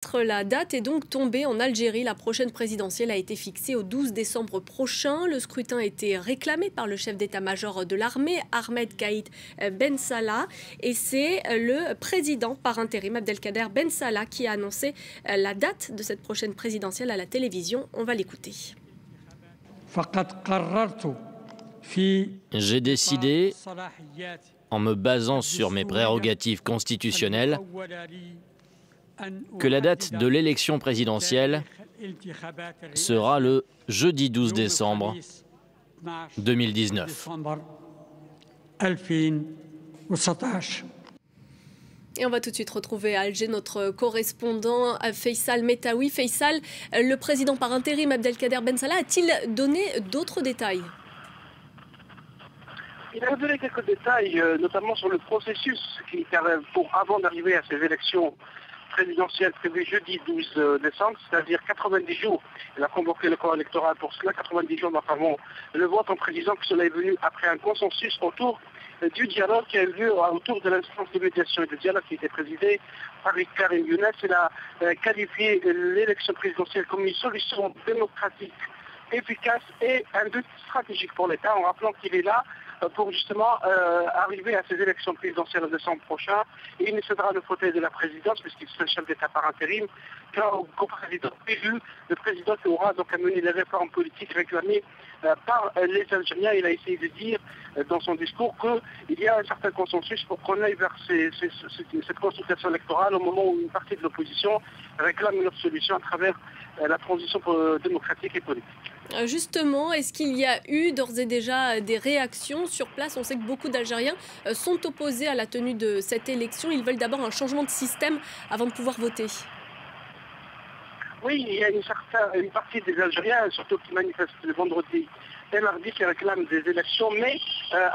ministre, la date est donc tombée en Algérie. La prochaine présidentielle a été fixée au 12 décembre prochain. Le scrutin a été réclamé par le chef d'état-major de l'armée, Ahmed Kaïd Ben Salah. Et c'est le président par intérim, Abdelkader Ben Salah, qui a annoncé la date de cette prochaine présidentielle à la télévision. On va l'écouter. J'ai décidé, en me basant sur mes prérogatives constitutionnelles, que la date de l'élection présidentielle sera le jeudi 12 décembre 2019. Et on va tout de suite retrouver à Alger notre correspondant Faisal Metaoui. Faisal, le président par intérim Abdelkader Ben Salah a-t-il donné d'autres détails? Il a donné quelques détails, notamment sur le processus avant d'arriver à ces élections présidentielles prévues jeudi 12 décembre, c'est-à-dire 90 jours. Il a convoqué le corps électoral pour cela, 90 jours avant le vote, en précisant que cela est venu après un consensus autour du dialogue qui a eu lieu autour de l'instance de médiation et de dialogue qui était présidée par Karim Younes. Il a qualifié l'élection présidentielle comme une solution démocratique efficace et un but stratégique pour l'État, en rappelant qu'il est là pour justement arriver à ces élections présidentielles en décembre prochain. Et il ne cédera le fauteuil de la présidence, puisqu'il sera chef d'État par intérim, qu'au président élu, le président qui aura donc à mener les réformes politiques réclamées par les Algériens. Il a essayé de dire dans son discours qu'il y a un certain consensus pour qu'on aille vers cette consultation électorale au moment où une partie de l'opposition réclame une autre solution à travers la transition démocratique et politique. Justement, est-ce qu'il y a eu d'ores et déjà des réactions sur place? On sait que beaucoup d'Algériens sont opposés à la tenue de cette élection. Ils veulent d'abord un changement de système avant de pouvoir voter. Oui, il y a une partie des Algériens, surtout qui manifestent le vendredi et mardi, qui réclament des élections, mais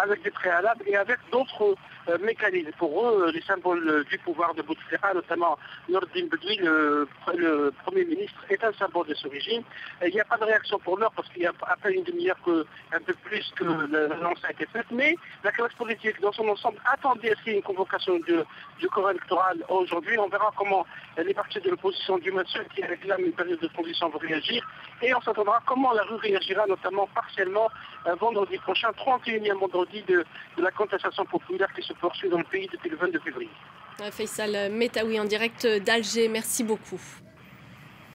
avec des préalables et avec d'autres mécanismes. Pour eux, les symboles du pouvoir de Bouteflika, notamment Nordine Bedoui, le Premier ministre, est un symbole de ce régime. Il n'y a pas de réaction pour l'heure parce qu'il y a à peine une demi-heure, un peu plus que l'annonce a été faite, mais la classe politique dans son ensemble attendait aussi une convocation du corps électoral aujourd'hui. On verra comment les partis de l'opposition du monsieur qui réclament une période de transition vont réagir et on s'attendra comment la rue réagira, notamment partiellement vendredi prochain, 31e vendredi de la contestation populaire qui se poursuit dans le pays depuis le 22 février. Faisal Metaoui en direct d'Alger, merci beaucoup.